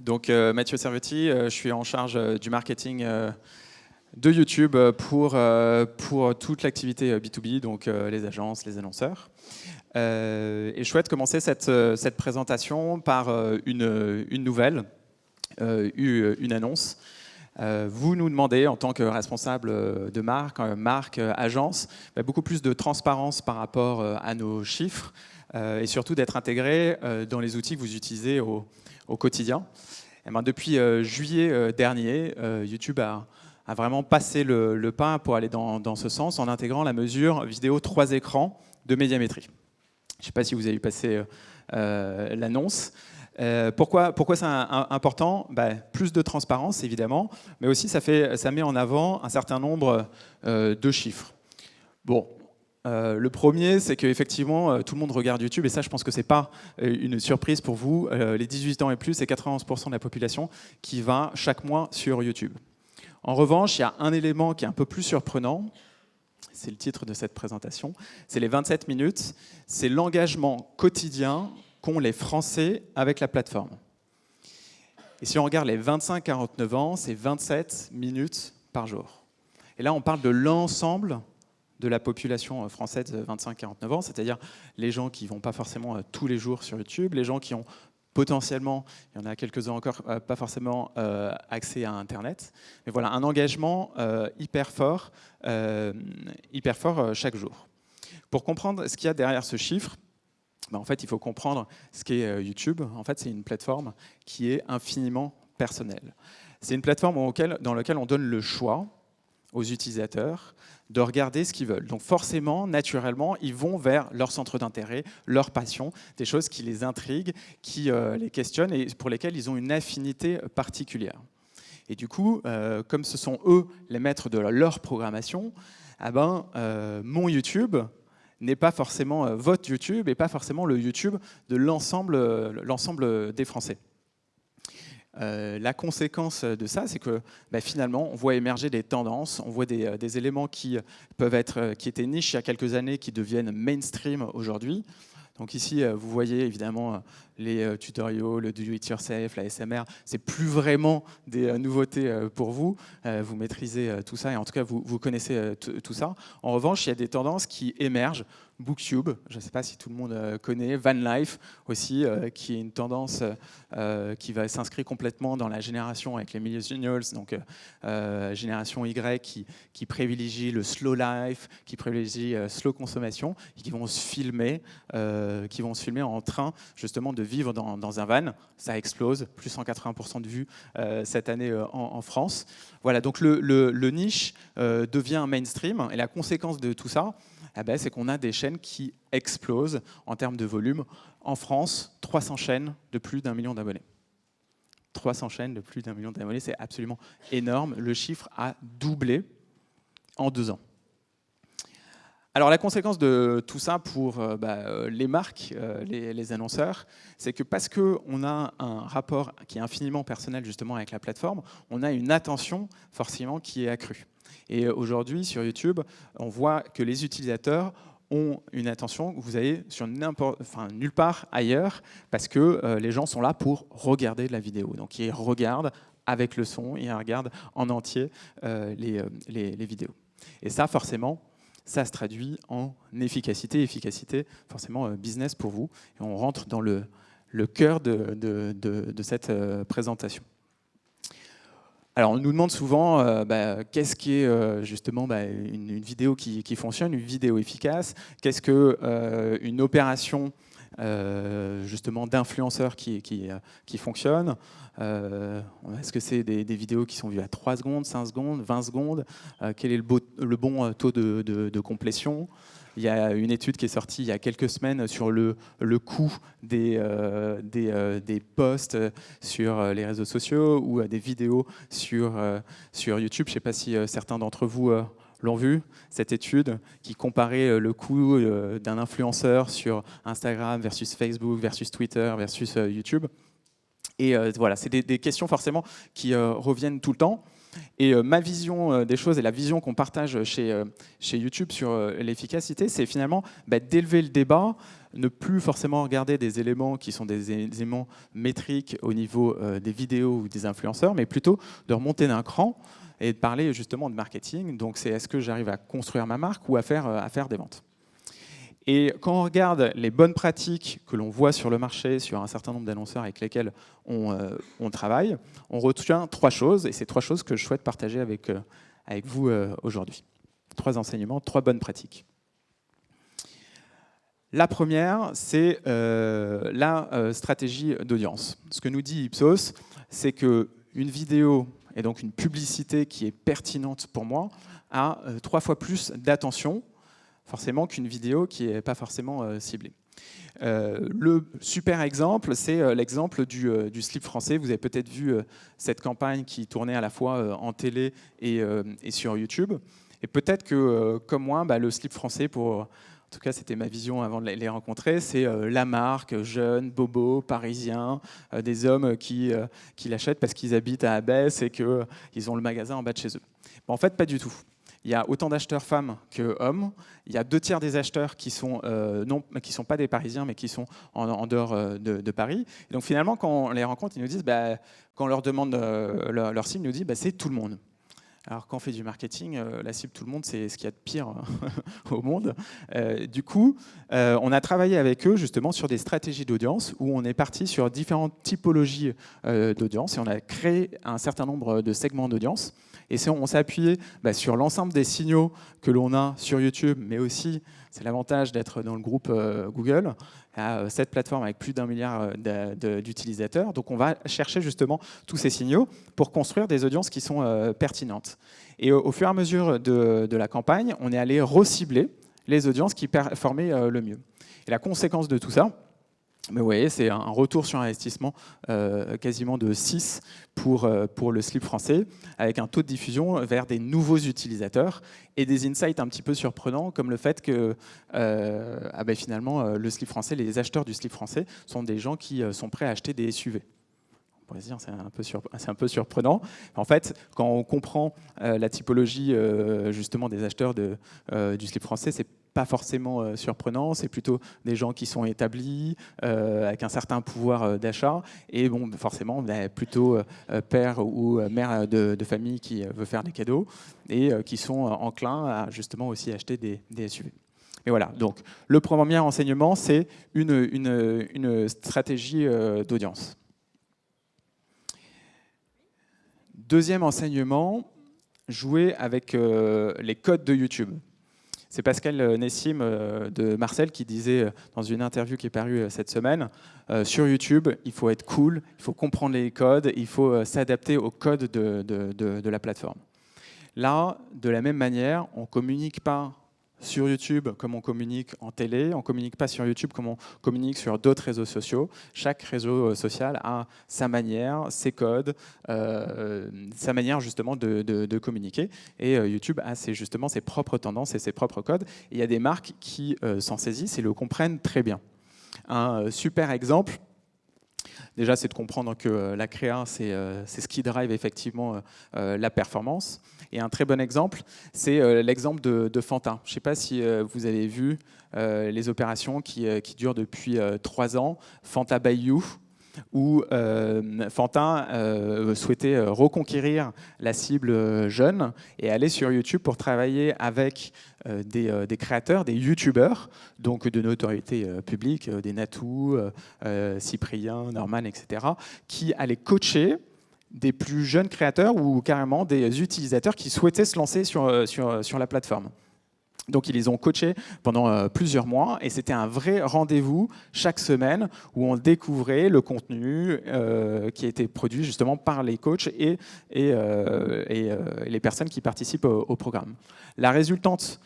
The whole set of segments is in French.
Donc Mathieu Servetti, je suis en charge du marketing de YouTube pour toute l'activité B2B, donc les agences, les annonceurs. Et je souhaite commencer cette présentation par une nouvelle, une annonce. Vous nous demandez, en tant que responsable de marque, agence, beaucoup plus de transparence par rapport à nos chiffres et surtout d'être intégré dans les outils que vous utilisez au quotidien. Et bien, depuis juillet dernier, YouTube a vraiment passé le pas pour aller dans ce sens en intégrant la mesure vidéo 3 écrans de médiamétrie. Je ne sais pas si vous avez passé l'annonce. Pourquoi c'est important ? Plus de transparence, évidemment, mais aussi ça met en avant un certain nombre de chiffres. Bon, le premier, c'est qu'effectivement, tout le monde regarde YouTube, et ça, je pense que ce n'est pas une surprise pour vous. Les 18 ans et plus, c'est 91% de la population qui va chaque mois sur YouTube. En revanche, il y a un élément qui est un peu plus surprenant, c'est le titre de cette présentation, c'est les 27 minutes, c'est l'engagement quotidien qu'ont les Français avec la plateforme. Et si on regarde les 25-49 ans, c'est 27 minutes par jour. Et là, on parle de l'ensemble de la population française de 25-49 ans, c'est-à-dire les gens qui ne vont pas forcément tous les jours sur YouTube, les gens qui ont potentiellement, il y en a quelques-uns encore, pas forcément accès à Internet. Mais voilà, un engagement hyper fort chaque jour. Pour comprendre ce qu'il y a derrière ce chiffre, en fait, il faut comprendre ce qu'est YouTube. En fait, c'est une plateforme qui est infiniment personnelle. C'est une plateforme dans laquelle on donne le choix aux utilisateurs de regarder ce qu'ils veulent. Donc forcément, naturellement, ils vont vers leur centre d'intérêt, leur passion, des choses qui les intriguent, qui les questionnent et pour lesquelles ils ont une affinité particulière. Et du coup, comme ce sont eux les maîtres de leur programmation, mon YouTube n'est pas forcément votre YouTube et pas forcément le YouTube de l'ensemble des Français. La conséquence de ça, c'est que finalement, on voit émerger des tendances, on voit des éléments qui étaient niches il y a quelques années, qui deviennent mainstream aujourd'hui. Donc ici, vous voyez évidemment les tutoriaux, le do-it-yourself, la SMR. C'est plus vraiment des nouveautés pour vous. Vous maîtrisez tout ça et en tout cas, vous connaissez tout ça. En revanche, il y a des tendances qui émergent. Booktube, je ne sais pas si tout le monde connaît, Van Life aussi, qui est une tendance qui va s'inscrire complètement dans la génération avec les millennials, donc génération Y qui privilégie le slow life, qui privilégie slow consommation, et qui vont se filmer en train justement de vivre dans un van. Ça explose, plus 180% de vues cette année en France. Voilà, donc le niche devient mainstream, et la conséquence de tout ça, c'est qu'on a des chaînes qui explosent en termes de volume. En France, 300 chaînes de plus d'1 million d'abonnés. 300 chaînes de plus d'1 million d'abonnés, c'est absolument énorme. Le chiffre a doublé en 2 ans. Alors la conséquence de tout ça pour les marques, les annonceurs, c'est que parce qu'on a un rapport qui est infiniment personnel justement avec la plateforme, on a une attention forcément qui est accrue. Et aujourd'hui, sur YouTube, on voit que les utilisateurs ont une attention que vous avez sur nulle part ailleurs, parce que les gens sont là pour regarder de la vidéo. Donc ils regardent avec le son, ils regardent en entier les vidéos. Et ça, forcément, ça se traduit en efficacité forcément business pour vous. Et on rentre dans le cœur de cette présentation. Alors, on nous demande souvent qu'est-ce qu'est justement une vidéo qui fonctionne, une vidéo efficace. Qu'est-ce qu'une opération justement d'influenceurs qui fonctionne. Est-ce que c'est des vidéos qui sont vues à 3 secondes, 5 secondes, 20 secondes quel est le bon taux de complétion? Il y a une étude qui est sortie il y a quelques semaines sur le coût des posts sur les réseaux sociaux ou des vidéos sur YouTube. Je ne sais pas si certains d'entre vous l'ont vu, cette étude qui comparait le coût d'un influenceur sur Instagram versus Facebook, versus Twitter, versus YouTube. Et voilà, c'est des questions forcément qui reviennent tout le temps. Et ma vision des choses et la vision qu'on partage chez YouTube sur l'efficacité, c'est finalement d'élever le débat, ne plus forcément regarder des éléments qui sont des éléments métriques au niveau des vidéos ou des influenceurs, mais plutôt de remonter d'un cran et de parler justement de marketing. Donc c'est est-ce que j'arrive à construire ma marque ou à faire des ventes. Et quand on regarde les bonnes pratiques que l'on voit sur le marché, sur un certain nombre d'annonceurs avec lesquels on travaille, on retient 3 choses, et c'est 3 choses que je souhaite partager avec vous aujourd'hui. 3 enseignements, 3 bonnes pratiques. La première, c'est la stratégie d'audience. Ce que nous dit Ipsos, c'est qu'une vidéo, et donc une publicité qui est pertinente pour moi, a 3 fois plus d'attention forcément qu'une vidéo qui n'est pas forcément ciblée. Le super exemple, c'est l'exemple du slip français. Vous avez peut-être vu cette campagne qui tournait à la fois en télé et sur YouTube. Et peut-être que, comme moi, le slip français, en tout cas c'était ma vision avant de les rencontrer, c'est la marque, jeune, bobo, parisien, des hommes qui l'achètent parce qu'ils habitent à Abbesse et qu'ils ont le magasin en bas de chez eux. En fait, pas du tout. Il y a autant d'acheteurs femmes que hommes. Il y a 2 tiers des acheteurs qui sont pas des Parisiens, mais qui sont en dehors de Paris. Et donc finalement, quand on les rencontre, ils nous disent, quand on leur demande leur cible, ils nous disent, c'est tout le monde. Alors quand on fait du marketing, la cible tout le monde, c'est ce qu'il y a de pire au monde. Du coup, on a travaillé avec eux justement sur des stratégies d'audience où on est parti sur différentes typologies d'audience et on a créé un certain nombre de segments d'audience. Et on s'est appuyé sur l'ensemble des signaux que l'on a sur YouTube, mais aussi, c'est l'avantage d'être dans le groupe Google, à cette plateforme avec plus d'1 milliard d'utilisateurs. Donc on va chercher justement tous ces signaux pour construire des audiences qui sont pertinentes. Et au fur et à mesure de la campagne, on est allé recibler les audiences qui performaient le mieux. Et la conséquence de tout ça, mais vous voyez, c'est un retour sur investissement quasiment de 6 pour le slip français, avec un taux de diffusion vers des nouveaux utilisateurs et des insights un petit peu surprenants, comme le fait que finalement, le slip français, les acheteurs du slip français sont des gens qui sont prêts à acheter des SUV. On pourrait se dire, c'est un peu surprenant. En fait, quand on comprend la typologie justement des acheteurs du slip français, c'est pas forcément surprenant, c'est plutôt des gens qui sont établis, avec un certain pouvoir d'achat, et bon, forcément, plutôt père ou mère de famille qui veut faire des cadeaux, et qui sont enclins à justement aussi acheter des SUV. Et voilà, donc le premier enseignement, c'est une stratégie d'audience. Deuxième enseignement, jouer avec les codes de YouTube. C'est Pascal Nessim de Marcel qui disait dans une interview qui est parue cette semaine, sur YouTube, il faut être cool, il faut comprendre les codes, il faut s'adapter aux codes de la plateforme. Là, de la même manière, on ne communique pas sur YouTube comme on communique en télé, on ne communique pas sur YouTube comme on communique sur d'autres réseaux sociaux. Chaque réseau social a sa manière, ses codes, sa manière justement de communiquer. Et YouTube a justement ses propres tendances et ses propres codes. Et il y a des marques qui s'en saisissent et le comprennent très bien. Un super exemple, déjà, c'est de comprendre que la créa, c'est ce qui drive effectivement la performance. Et un très bon exemple, c'est l'exemple de Fanta. Je ne sais pas si vous avez vu les opérations qui durent depuis 3 ans, Fanta by You, où Fanta souhaitait reconquérir la cible jeune et aller sur YouTube pour travailler avec des créateurs, des youtubeurs, donc de notoriété publique, des Natou, Cyprien, Norman, etc., qui allaient coacher des plus jeunes créateurs ou carrément des utilisateurs qui souhaitaient se lancer sur la plateforme. Donc ils les ont coachés pendant plusieurs mois et c'était un vrai rendez-vous chaque semaine où on découvrait le contenu qui a été produit justement par les coachs et les personnes qui participent au programme. La résultante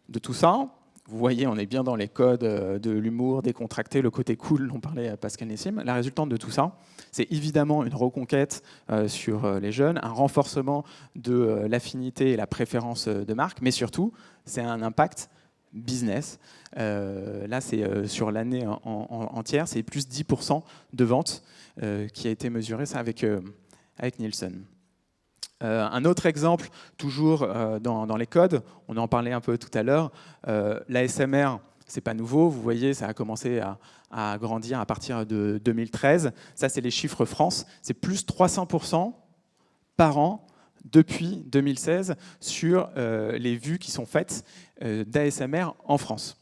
de tout ça, vous voyez, on est bien dans les codes de l'humour, décontracté, le côté cool dont parlait Pascal Nessim. La résultante de tout ça, c'est évidemment une reconquête sur les jeunes, un renforcement de l'affinité et la préférence de marque, mais surtout, c'est un impact business. Là, c'est sur l'année entière, c'est plus 10% de ventes qui a été mesuré ça avec Nielsen. Un autre exemple, toujours dans les codes, on en parlait un peu tout à l'heure, l'ASMR, c'est pas nouveau, vous voyez, ça a commencé à grandir à partir de 2013. Ça, c'est les chiffres France, c'est plus 300% par an depuis 2016 sur les vues qui sont faites d'ASMR en France.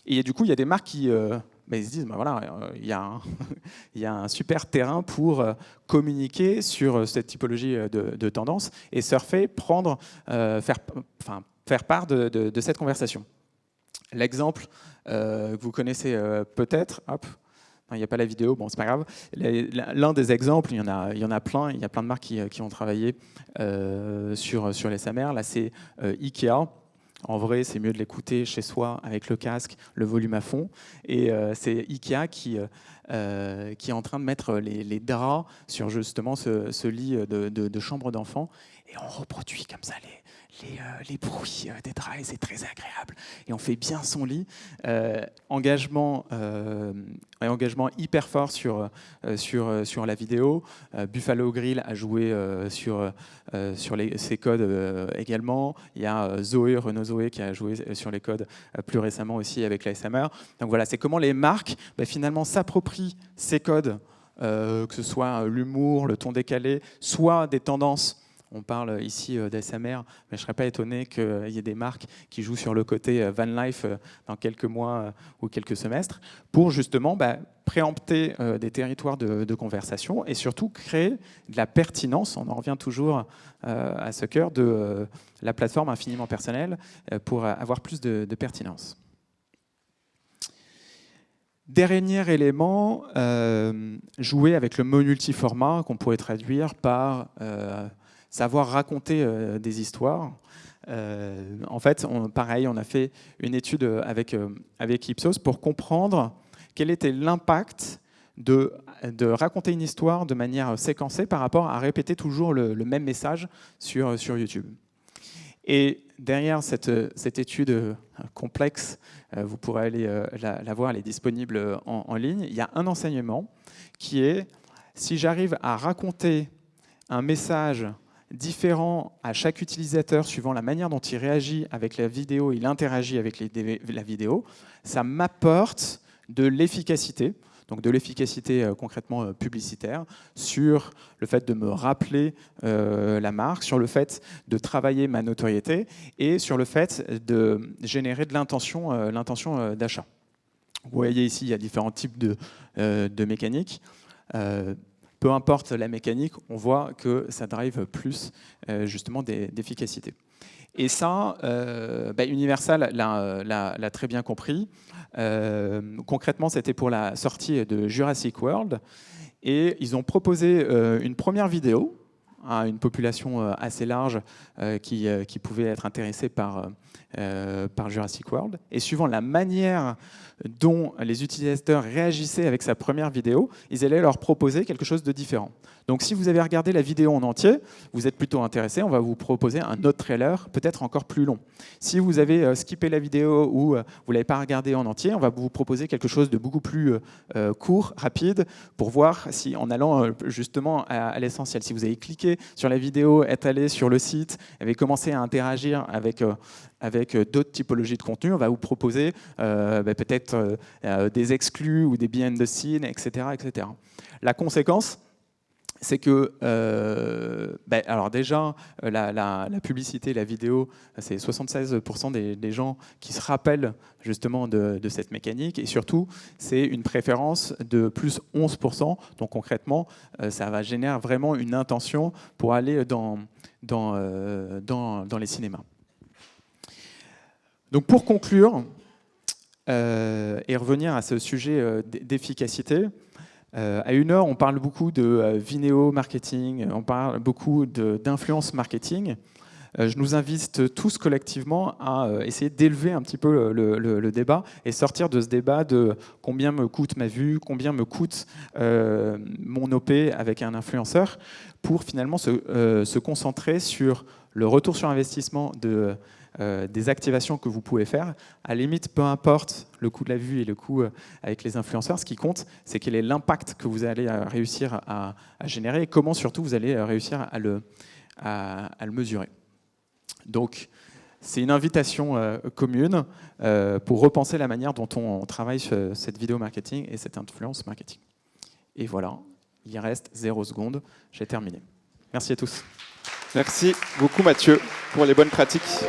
Et du coup, il y a des marques qui ils se disent, voilà, il y a un super terrain pour communiquer sur cette typologie de tendance et surfer, faire part de cette conversation. L'exemple que vous connaissez peut-être, hop, il n'y a pas la vidéo, bon, c'est pas grave. L'un des exemples, il y en a plein, il y a plein de marques qui ont travaillé sur l'ASMR. Là, c'est Ikea. En vrai, c'est mieux de l'écouter chez soi avec le casque, le volume à fond. Et c'est Ikea qui est en train de mettre les draps sur justement ce lit de chambre d'enfant. Et on reproduit comme ça les bruits des draps, et c'est très agréable. Et on fait bien son lit. Engagement hyper fort sur la vidéo. Buffalo Grill a joué sur ces codes également. Il y a Renault Zoé qui a joué sur les codes plus récemment aussi avec l'ASMR. Donc voilà, c'est comment les marques finalement s'approprient ces codes, que ce soit l'humour, le ton décalé, soit des tendances. On parle ici d'ASMR, mais je ne serais pas étonné qu'il y ait des marques qui jouent sur le côté van life dans quelques mois ou quelques semestres pour justement préempter des territoires de conversation et surtout créer de la pertinence. On en revient toujours à ce cœur de la plateforme infiniment personnelle pour avoir plus de pertinence. Dernier élément, jouer avec le mot multiformat qu'on pourrait traduire par savoir raconter des histoires. En fait, pareil, on a fait une étude avec Ipsos pour comprendre quel était l'impact de raconter une histoire de manière séquencée par rapport à répéter toujours le même message sur YouTube. Et derrière cette étude complexe, vous pourrez aller la voir, elle est disponible en ligne, il y a un enseignement qui est, si j'arrive à raconter un message différent à chaque utilisateur suivant la manière dont il réagit avec la vidéo, il interagit avec la vidéo, ça m'apporte de l'efficacité, donc de l'efficacité concrètement publicitaire, sur le fait de me rappeler la marque, sur le fait de travailler ma notoriété et sur le fait de générer de l'intention d'achat. Vous voyez ici, il y a différents types de mécaniques. Peu importe la mécanique, on voit que ça drive plus justement d'efficacité. Et ça, Universal l'a très bien compris. Concrètement, c'était pour la sortie de Jurassic World. Et ils ont proposé une première vidéo à une population assez large qui pouvait être intéressée par Jurassic World. Et suivant la manière dont les utilisateurs réagissaient avec sa première vidéo, ils allaient leur proposer quelque chose de différent. Donc si vous avez regardé la vidéo en entier, vous êtes plutôt intéressé, on va vous proposer un autre trailer, peut-être encore plus long. Si vous avez skippé la vidéo ou vous ne l'avez pas regardé en entier, on va vous proposer quelque chose de beaucoup plus court, rapide, pour voir si, en allant justement à l'essentiel, si vous avez cliqué sur la vidéo, êtes allé sur le site, avez commencé à interagir avec d'autres typologies de contenu, on va vous proposer peut-être des exclus ou des behind the scenes, etc., etc. La conséquence, c'est que, alors déjà, la publicité, la vidéo, c'est 76% des gens qui se rappellent justement de cette mécanique, et surtout, c'est une préférence de plus 11%. Donc concrètement, ça va générer vraiment une intention pour aller dans les cinémas. Donc pour conclure, et revenir à ce sujet d'efficacité, à 1 heure, on parle beaucoup de Vimeo marketing, on parle beaucoup d'influence marketing. Je nous invite tous collectivement à essayer d'élever un petit peu le débat et sortir de ce débat de combien me coûte ma vue, combien me coûte mon OP avec un influenceur, pour finalement se concentrer sur le retour sur investissement des activations que vous pouvez faire. À la limite, peu importe le coût de la vue et le coût avec les influenceurs, ce qui compte, c'est quel est l'impact que vous allez réussir à générer et comment surtout vous allez réussir à le mesurer. Donc, c'est une invitation commune pour repenser la manière dont on travaille cette vidéo marketing et cette influence marketing. Et voilà, il reste 0 secondes, j'ai terminé. Merci à tous. Merci beaucoup Mathieu pour les bonnes pratiques.